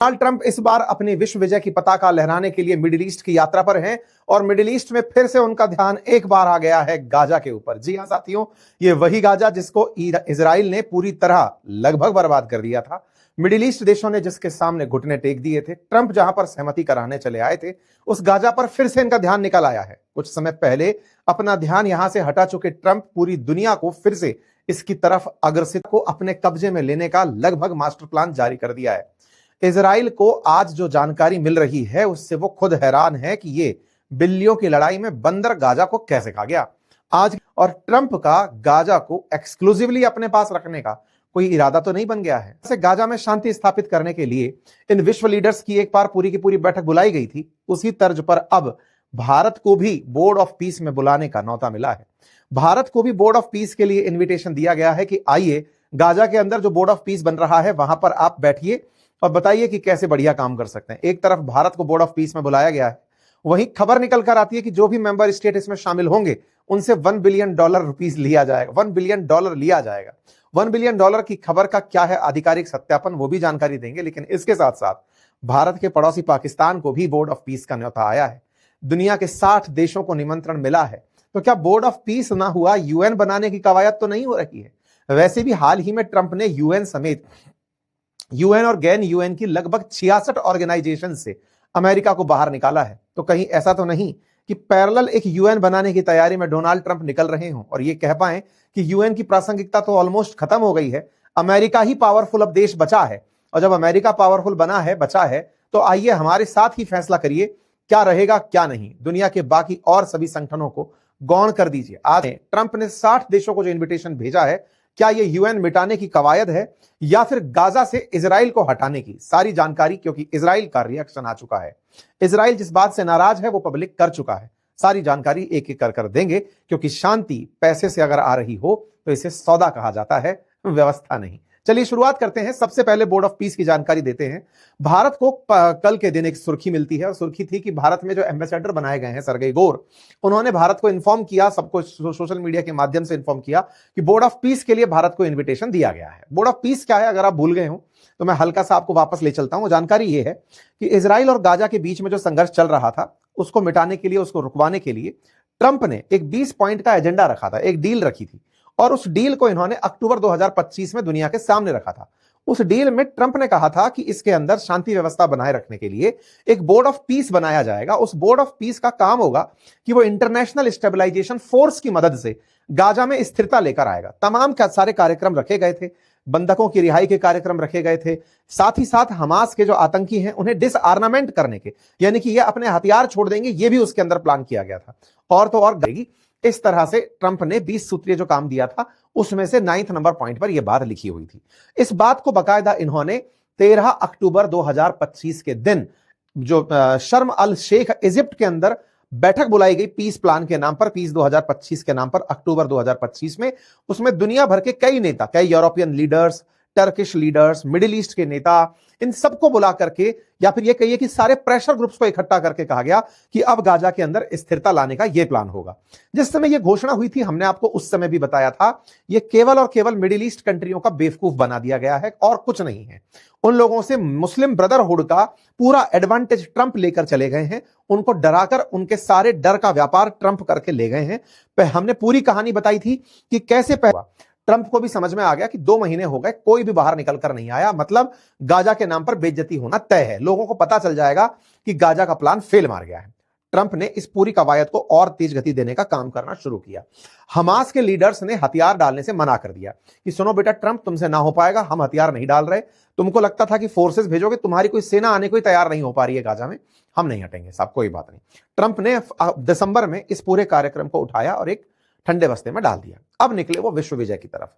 Donald Trump इस बार अपनी विश्व विजय की पताका लहराने के लिए मिडिल ईस्ट की यात्रा पर हैं और मिडिल ईस्ट में फिर से उनका ध्यान एक बार आ गया है गाजा के ऊपर। जी हां साथियों, ये वही गाजा जिसको इजराइल ने पूरी तरह लगभग बर्बाद कर दिया था। मिडिल ईस्ट देशों ने जिसके सामने घुटने टेक दिए थे, ट्रंप जहां पर सहमति कराने चले आए थे, उस गाजा पर फिर से इनका ध्यान निकल आया है। कुछ समय पहले अपना ध्यान यहां से हटा चुके ट्रंप पूरी दुनिया को फिर से इसकी तरफ अग्रसित को अपने कब्जे में लेने का लगभग मास्टर प्लान जारी कर दिया है। इजराइल को आज जो जानकारी मिल रही है उससे वो खुद हैरान है कि ये बिल्लियों की लड़ाई में बंदर गाजा को कैसे खा गया आज। और ट्रंप का गाजा को एक्सक्लूसिवली अपने पास रखने का कोई इरादा तो नहीं बन गया है। जैसे गाजा में शांति स्थापित करने के लिए इन विश्व लीडर्स की एक बार पूरी की पूरी बैठक बुलाई गई थी, उसी तर्ज पर अब भारत को भी बोर्ड ऑफ पीस में बुलाने का न्योता मिला है। भारत को भी बोर्ड ऑफ पीस के लिए इन्विटेशन दिया गया है कि आइए गाजा के अंदर जो बोर्ड ऑफ पीस बन रहा है वहां पर आप बैठिए और बताइए कि कैसे बढ़िया काम कर सकते हैं। एक तरफ भारत को बोर्ड ऑफ पीस में बुलाया गया है, वहीं खबर निकल कर आती है कि जो भी मेंबर स्टेट इसमें शामिल होंगे उनसे $1 बिलियन लिया जाएगा। $1 बिलियन लिया जाएगा। $1 बिलियन की खबर का क्या है आधिकारिक सत्यापन, वो भी जानकारी देंगे। लेकिन इसके साथ साथ भारत के पड़ोसी पाकिस्तान को भी बोर्ड ऑफ पीस का न्योता आया है। दुनिया के 60 देशों को निमंत्रण मिला है। तो क्या बोर्ड ऑफ पीस ना हुआ, यूएन बनाने की कवायद तो नहीं हो रही है? वैसे भी हाल ही में ट्रंप ने यूएन समेत यूएन और गैर यूएन की लगभग 66 ऑर्गेनाइजेशन से अमेरिका को बाहर निकाला है। तो कहीं ऐसा तो नहीं कि पैरेलल एक यूएन बनाने की तैयारी में डोनाल्ड ट्रंप निकल रहे हों और ये कह पाएं कि यूएन की प्रासंगिकता तो ऑलमोस्ट खत्म हो गई है, अमेरिका ही पावरफुल अब देश बचा है। और जब अमेरिका पावरफुल बचा है तो आइए हमारे साथ ही फैसला करिए क्या रहेगा क्या नहीं। दुनिया के बाकी और सभी संगठनों को गौण कर दीजिए। आज ट्रंप ने 60 देशों को जो इन्विटेशन भेजा है, क्या ये यूएन मिटाने की कवायद है या फिर गाजा से इजराइल को हटाने की? सारी जानकारी, क्योंकि इजराइल का रिएक्शन आ चुका है। इजराइल जिस बात से नाराज है वो पब्लिक कर चुका है। सारी जानकारी एक एक कर देंगे, क्योंकि शांति पैसे से अगर आ रही हो तो इसे सौदा कहा जाता है, व्यवस्था नहीं। चलिए शुरुआत करते हैं। सबसे पहले बोर्ड ऑफ पीस की जानकारी देते हैं। भारत को कल के दिन एक सुर्खी मिलती है और सुर्खी थी कि भारत में जो एम्बेसडर बनाए गए हैं सर्गेई गोर, उन्होंने भारत को इन्फॉर्म किया, सबको सोशल मीडिया के माध्यम से इन्फॉर्म किया कि बोर्ड ऑफ पीस के लिए भारत को इन्विटेशन दिया गया है। बोर्ड ऑफ पीस क्या है अगर आप भूल गए हो तो मैं हल्का सा आपको वापस ले चलता हूं। जानकारी यह है कि इजराइल और गाजा के बीच में जो संघर्ष चल रहा था उसको मिटाने के लिए, उसको रुकवाने के लिए ट्रंप ने एक 20 पॉइंट का एजेंडा रखा था, एक डील रखी थी और उस डील को इन्होंने अक्टूबर 2025 में दुनिया के सामने रखा था। उस डील में ट्रंप ने कहा था कि इसके अंदर शांति व्यवस्था बनाए रखने के लिए एक बोर्ड ऑफ पीस बनाया जाएगा। उस बोर्ड ऑफ पीस का काम होगा कि वो इंटरनेशनल स्टेबलाइजेशन फोर्स की मदद से गाजा में स्थिरता लेकर आएगा। तमाम सारे कार्यक्रम रखे गए थे, बंधकों की रिहाई के कार्यक्रम रखे गए थे, साथ ही साथ हमास के जो आतंकी हैं उन्हें डिसआर्मामेंट करने के, यानी कि ये अपने हथियार छोड़ देंगे, ये भी उसके अंदर प्लान किया गया था। और तो और गई इस तरह से ट्रंप ने 20 सूत्रीय जो काम दिया था उसमें से 9 नंबर पॉइंट पर यह बात लिखी हुई थी। इस बात को बाकायदा इन्होंने 13 अक्टूबर 2025 के दिन जो शर्म अल शेख इजिप्ट के अंदर बैठक बुलाई गई पीस प्लान के नाम पर, पीस 2025 के नाम पर, अक्टूबर 2025 में, उसमें दुनिया भर के कई नेता, कई European leaders, Turkish leaders, middle east के नेता, इन सबको बुला करके, या फिर ये कहिए कि सारे प्रेशर ग्रुप्स को इकट्ठा करके कहा गया कि अब गाजा के अंदर स्थिरता लाने का यह प्लान होगा। जिस समय यह घोषणा हुई थी हमने आपको उस समय भी बताया था, यह केवल और केवल मिडिल ईस्ट कंट्रियों का बेवकूफ बना दिया गया है और कुछ नहीं है। उन लोगों से मुस्लिम ब्रदरहुड का पूरा एडवांटेज ट्रंप लेकर चले गए हैं, उनको डराकर उनके सारे डर का व्यापार ट्रंप करके ले गए हैं। हमने पूरी कहानी बताई थी कि कैसे ट्रंप को भी समझ में आ गया कि 2 महीने हो गए, कोई भी बाहर निकल कर नहीं आया, मतलब गाजा के नाम पर बेइज्जती होना तय है। लोगों को पता चल जाएगा कि गाजा का प्लान फेल मार गया है। ट्रंप ने इस पूरी कवायद को और तेज गति देने का काम करना शुरू किया। हमास के लीडर्स ने हथियार डालने से मना कर दिया कि सुनो बेटा ट्रंप, तुमसे ना हो पाएगा, हम हथियार नहीं डाल रहे। तुमको लगता था कि फोर्सेस भेजोगे, तुम्हारी कोई सेना आने को तैयार नहीं हो पा रही है गाजा में, हम नहीं हटेंगे साहब, कोई बात नहीं। ट्रंप ने दिसंबर में इस पूरे कार्यक्रम को उठाया और एक ठंडे बस्ते में डाल दिया। अब निकले वो विश्व विजय की तरफ।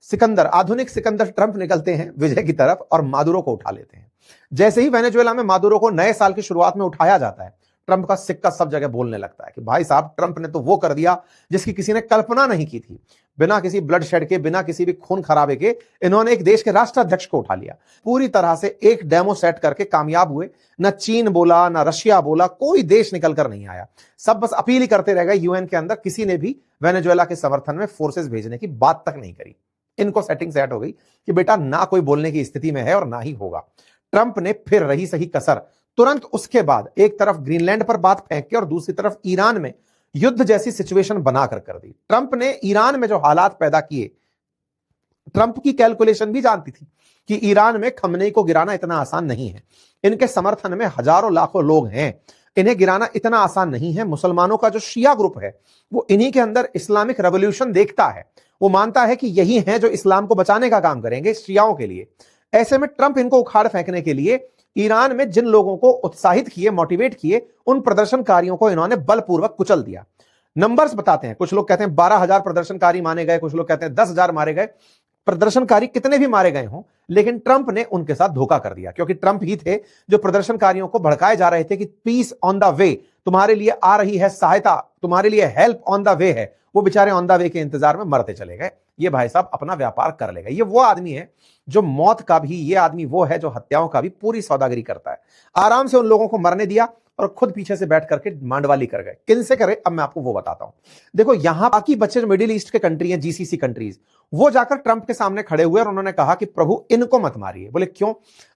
सिकंदर, आधुनिक सिकंदर ट्रंप निकलते हैं विजय की तरफ और मादुरो को उठा लेते हैं। जैसे ही वेनेजुएला में मादुरो को नए साल की शुरुआत में उठाया जाता है, ट्रंप का सिक्का सब जगह बोलने लगता है कि भाई साहब, ट्रंप ने तो वो कर दिया जिसकी किसी ने कल्पना नहीं की थी। बिना किसी ब्लड शेड के, बिना किसी भी खून खराबे के इन्होंने एक देश के राष्ट्राध्यक्ष को उठा लिया। पूरी तरह से एक डेमो सेट करके कामयाब हुए। न चीन बोला, न रशिया बोला, कोई देश निकल कर नहीं आया। सब बस अपील ही करते रह गए। यूएन के अंदर किसी ने भी वेनेजुएला के समर्थन में फोर्सेस भेजने की बात तक नहीं करी। इनको सेटिंग सेट हो गई कि बेटा ना कोई बोलने की स्थिति में है और ना ही होगा। ट्रंप ने फिर रही सही कसर, तुरंत उसके बाद एक तरफ ग्रीनलैंड पर बात फेंक के और दूसरी तरफ ईरान में युद्ध जैसी सिचुएशन बनाकर कर दी। ट्रंप ने ईरान में जो हालात पैदा किए, ट्रंप की कैलकुलेशन भी जानती थी कि ईरान में खमनेई को गिराना इतना आसान नहीं है। इनके समर्थन में हजारों लाखों लोग हैं, इन्हें गिराना इतना आसान नहीं है। मुसलमानों का जो शिया ग्रुप है वो इन्हीं के अंदर इस्लामिक रेवोल्यूशन देखता है, वो मानता है कि यही है जो इस्लाम को बचाने का काम करेंगे शियाओं के लिए। ऐसे में ट्रंप इनको उखाड़ फेंकने के लिए ईरान में जिन लोगों को उत्साहित किए, मोटिवेट किए, उन प्रदर्शनकारियों को इन्होंने बलपूर्वक कुचल दिया। नंबर्स बताते हैं, कुछ लोग कहते हैं 12,000 प्रदर्शनकारी मारे गए, कुछ लोग कहते हैं 10,000 मारे गए। प्रदर्शनकारी कितने भी मारे गए हों, लेकिन ट्रंप ने उनके साथ धोखा कर दिया, क्योंकि ट्रंप ही थे जो प्रदर्शनकारियों को भड़काए जा रहे थे कि पीस ऑन द वे, तुम्हारे लिए आ रही है सहायता, तुम्हारे लिए हेल्प ऑन द वे है। वो बेचारे ऑन द वे के इंतजार में मरते चले गए। ये भाई साहब अपना व्यापार कर लेगा। ये वो आदमी है जो मौत का भी, ये आदमी वो है जो हत्याओं का भी पूरी सौदागरी करता है। आराम से उन लोगों को मरने दिया और खुद पीछे से बैठ करके मांडवाली कर गए। किन से करे, अब मैं आपको वो बताता हूं। देखो, यहां बाकी बच्चे जो मिडिल ईस्ट के कंट्री हैं, जीसीसी कंट्रीज, वो जाकर ट्रंप के सामने खड़े हुए और उन्होंने कहा कि प्रभु इनको मत मारिए। बोले क्यों?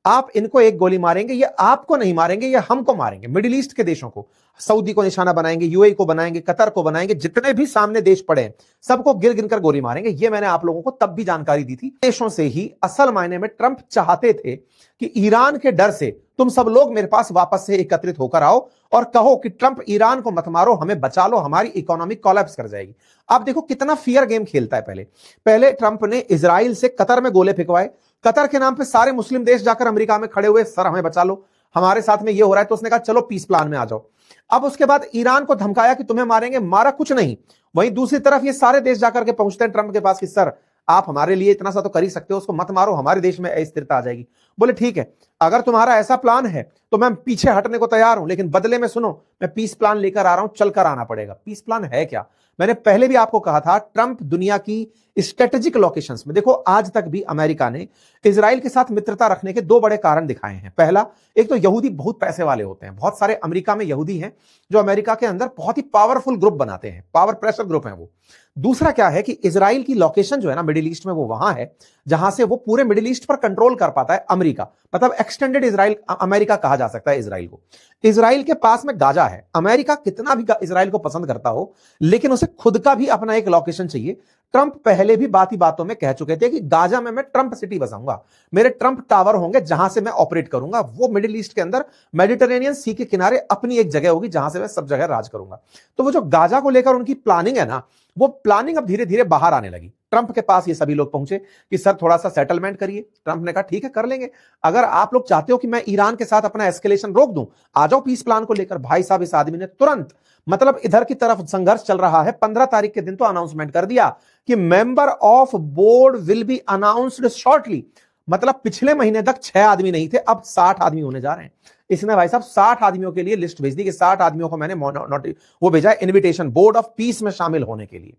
आप इनको एक गोली मारेंगे, ये आपको नहीं मारेंगे, ये हमको मारेंगे। मिडिल ईस्ट के देशों को, सऊदी को निशाना बनाएंगे, यूएई को बनाएंगे, कतर को बनाएंगे, जितने भी सामने देश पड़े हैं सबको गिर गिर कर गोली मारेंगे। ये मैंने आप लोगों को तब भी जानकारी दी थी। देशों से ही असल मायने में ट्रंप चाहते थे कि ईरान के डर से तुम सब लोग मेरे पास वापस से एकत्रित होकर आओ और कहो कि ट्रंप ईरान को मत मारो, हमें बचा लो, हमारी इकोनॉमी कोलैप्स कर जाएगी। आप देखो कितना फियर गेम खेलता है। पहले ट्रंप ने इजराइल से कतर में गोले फेंकवाए। कतर के नाम पे सारे मुस्लिम देश जाकर अमेरिका में खड़े हुए, सर हमें बचा लो, हमारे साथ में ये हो रहा है। तो उसने कहा चलो पीस प्लान में आ जाओ। अब उसके बाद ईरान को धमकाया कि तुम्हें मारेंगे, मारा कुछ नहीं। वहीं दूसरी तरफ ये सारे देश जाकर के पहुंचते हैं ट्रंप के पास कि सर आप हमारे लिए इतना सा तो कर ही सकते हो, उसको मत मारो, हमारे देश में अस्थिरता आ जाएगी। बोले ठीक है, अगर तुम्हारा ऐसा प्लान है तो मैं पीछे हटने को तैयार हूं, लेकिन बदले में सुनो, मैं पीस प्लान लेकर आ रहा हूं, चलकर आना पड़ेगा। पीस प्लान है क्या? मैंने पहले भी आपको कहा था, ट्रंप दुनिया की स्ट्रेटेजिक लोकेशंस में, देखो आज तक भी अमेरिका ने इजराइल के साथ मित्रता रखने के दो बड़े कारण दिखाए हैं। पहला, एक तो यहूदी बहुत पैसे वाले होते हैं, बहुत सारे अमेरिका में यहूदी हैं जो अमेरिका के अंदर बहुत ही पावरफुल ग्रुप बनाते हैं, पावर प्रेशर ग्रुप है वो। दूसरा क्या है कि इजराइल की लोकेशन जो है ना मिडिल ईस्ट में, वो वहां है जहां से वो पूरे मिडिल ईस्ट पर कंट्रोल कर पाता है अमेरिका। मतलब एक्सटेंडेड इजराइल अमेरिका कहा जा सकता है इजराइल को। इजराइल के पास में गाजा है। अमेरिका कितना भी इजराइल को पसंद करता हो, लेकिन उसे खुद का भी अपना एक लोकेशन चाहिए। ट्रंप पहले भी बात ही बातों में कह चुके थे कि गाजा में मैं ट्रंप सिटी बसाऊंगा, मेरे ट्रंप टावर होंगे जहां से मैं ऑपरेट करूंगा। वो मिडिल ईस्ट के अंदर मेडिटेरेनियन सी के किनारे अपनी एक जगह होगी जहां से मैं सब जगह राज करूंगा। तो वो जो गाजा को लेकर उनकी प्लानिंग है ना, वो प्लानिंग अब धीरे धीरे बाहर आने लगी। ट्रंप के पास ये सभी लोग पहुंचे कि सर थोड़ा सा सेटलमेंट करिए। ट्रंप ने कहा ठीक है कर लेंगे, अगर आप लोग चाहते हो कि मैं ईरान के साथ अपना एस्केलेशन रोक दूं, आ जाओ पीस प्लान को लेकर। भाई साहब इस आदमी ने तुरंत, मतलब इधर की तरफ संघर्ष चल रहा है, 15 तारीख के दिन तो अनाउंसमेंट कर दिया कि member of board will be announced shortly. मतलब पिछले महीने तक 6 आदमी नहीं थे, अब 60 आदमी होने जा रहे हैं। इसने भाई साहब 60 आदमियों के लिए लिस्ट भेज दी कि 60 आदमियों को मैंने वो भेजा है इनविटेशन बोर्ड ऑफ पीस में शामिल होने के लिए।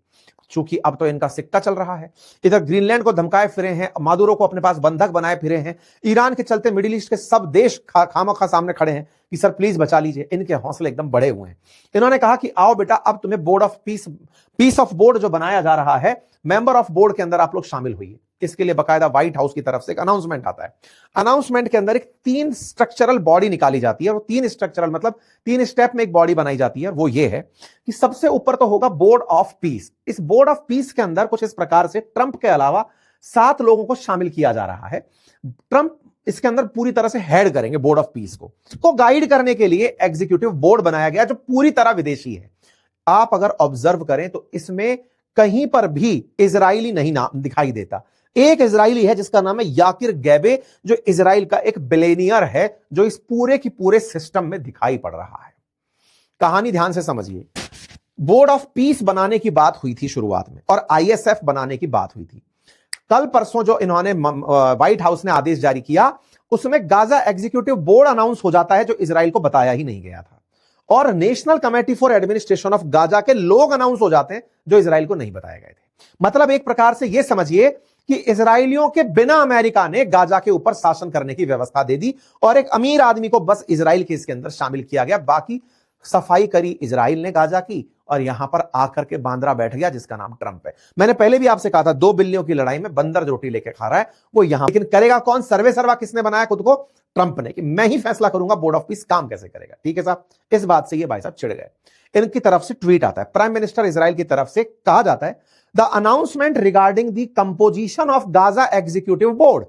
चूंकि अब तो इनका सिक्का चल रहा है, इधर ग्रीनलैंड को धमकाए फिरे हैं, मादुरो को अपने पास बंधक बनाए फिरे हैं, ईरान के चलते मिडिल ईस्ट के सब देश खामोखा सामने खड़े हैं कि सर प्लीज बचा लीजिए। इनके हौसले एकदम बड़े हुए हैं। इन्होंने कहा कि आओ बेटा, अब तुम्हें board of peace of board जो बनाया जा रहा है, मेंबर ऑफ बोर्ड के अंदर आप लोग शामिल हुई। इसके लिए बकायदा व्हाइट हाउस की तरफ से एक अनाउंसमेंट आता है। अनाउंसमेंट के अंदर एक 3 स्ट्रक्चरल बॉडी निकाली जाती है, और 3 स्ट्रक्चरल मतलब 3 स्टेप में एक बॉडी बनाई जाती है। वो ये है कि सबसे ऊपर तो होगा बोर्ड ऑफ पीस। इस बोर्ड ऑफ पीस के अंदर कुछ इस प्रकार से ट्रंप के अलावा 7 लोगों को शामिल किया जा रहा है। ट्रंप इसके अंदर पूरी तरह से हेड करेंगे बोर्ड ऑफ पीस को गाइड करने के लिए एग्जीक्यूटिव बोर्ड बनाया गया जो पूरी तरह विदेशी है। आप अगर ऑब्जर्व करें तो इसमें कहीं पर भी इजरायली नहीं नाम दिखाई देता। एक इजरायली है जिसका नाम है याकिर गैबे, जो इजराइल का एक बिलियनियर है, जो इस पूरे की पूरे सिस्टम में दिखाई पड़ रहा है। कहानी ध्यान से समझिए। बोर्ड ऑफ पीस बनाने की बात हुई थी शुरुआत में, और आईएसएफ बनाने की बात हुई थी। कल परसों जो इन्होंने व्हाइट हाउस ने आदेश जारी किया, उसमें गाजा एग्जीक्यूटिव बोर्ड अनाउंस हो जाता है, जो इजराइल को बताया ही नहीं गया था, और national committee for administration of Gaza के लोग अनाउंस हो जाते हैं जो इजराइल को नहीं बताए गए थे। मतलब एक प्रकार से यह समझिए कि इजराइलियों के बिना अमेरिका ने गाजा के ऊपर शासन करने की व्यवस्था दे दी, और एक अमीर आदमी को बस इजराइल के इसके अंदर शामिल किया गया। बाकी सफाई करी इजराइल ने गाजा की, और यहां पर आकर के बांद्रा बैठ गया जिसका नाम ट्रंप है। मैंने पहले भी आपसे कहा था, दो बिल्लियों की लड़ाई में बंदर रोटी लेके खा रहा है वो यहां, लेकिन करेगा कौन? सर्वे सर्वा किसने बनाया खुद को? ट्रंप ने, कि मैं ही फैसला करूंगा बोर्ड ऑफ पीस काम कैसे करेगा। ठीक है साहब, इस बात से ये भाई साहब चिढ़ गए। इनकी तरफ से ट्वीट आता है, प्राइम मिनिस्टर इजराइल की तरफ से कहा जाता है, the announcement regarding the composition of Gaza executive board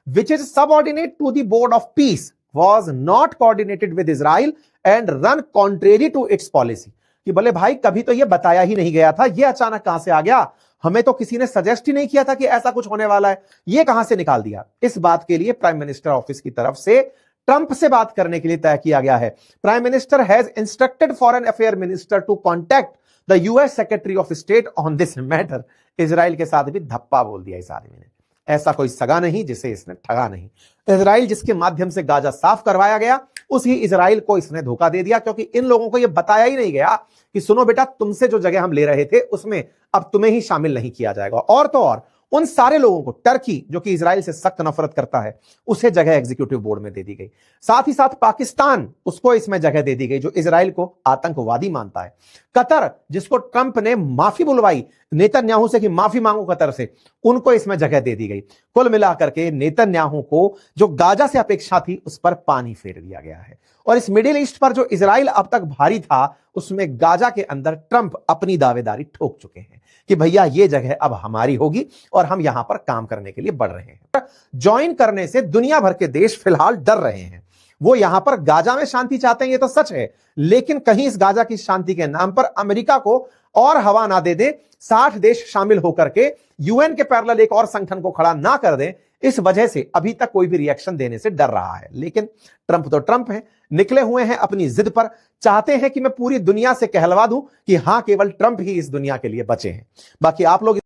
which is subordinate to the board of peace was not coordinated with Israel and run contrary to its policy। कि बोले भाई कभी तो ये बताया ही नहीं गया था, ये अचानक कहां से आ गया? हमें तो किसी ने सजेस्ट ही नहीं किया था कि ऐसा कुछ होने वाला है, ये कहां से निकाल दिया? इस बात के लिए प्राइम मिनिस्टर ऑफिस की तरफ से ट्रंप से बात करने के लिए तय किया गया है। Prime minister has instructed foreign affair minister to contact the US secretary of state on this matter. Israel के साथ भी धप्पा बोल दिया इस आदमी ने। ऐसा कोई सगा नहीं जिसे इसने ठगा नहीं। इजराइल जिसके माध्यम से गाजा साफ करवाया गया, उसी इजराइल को इसने धोखा दे दिया, क्योंकि इन लोगों को यह बताया ही नहीं गया कि सुनो बेटा, तुमसे जो जगह हम ले रहे थे उसमें अब तुम्हें ही शामिल नहीं किया जाएगा। और तो और उन सारे लोगों को टर्की, जो कि इजराइल से सख्त नफरत करता है, उसे जगह एग्जीक्यूटिव बोर्ड में दे दी गई। साथ ही साथ पाकिस्तान, उसको इसमें जगह दे दी गई जो इजराइल को आतंकवादी मानता है। कतर, जिसको ट्रंप ने माफी बुलवाई नेतन्याहू से कि माफी मांगो कतर से, उनको इसमें जगह दे दी गई। कुल मिलाकर के नेतन्याहू को जो गाजा से अपेक्षा थी उस पर पानी फेर दिया गया है। और इस मिडिल ईस्ट पर जो इजराइल अब तक भारी था, उसमें गाजा के अंदर ट्रंप अपनी दावेदारी ठोक चुके हैं कि भैया ये जगह अब हमारी होगी और हम यहां पर काम करने के लिए बढ़ रहे हैं। ज्वाइन करने से दुनिया भर के देश फिलहाल डर रहे हैं। वो यहां पर गाजा में शांति चाहते हैं, ये तो सच है, लेकिन कहीं इस गाजा की शांति के नाम पर अमेरिका को और हवा ना दे दें, 60 देश शामिल होकर के यूएन के पैरेलल एक और संगठन को खड़ा ना कर दें, इस वजह से अभी तक कोई भी रिएक्शन देने से डर रहा है। लेकिन ट्रंप तो ट्रंप है, निकले हुए हैं अपनी जिद पर, चाहते हैं कि मैं पूरी दुनिया से कहलवा दूं कि हां, केवल ट्रंप ही इस दुनिया के लिए बचे हैं। बाकी आप लोग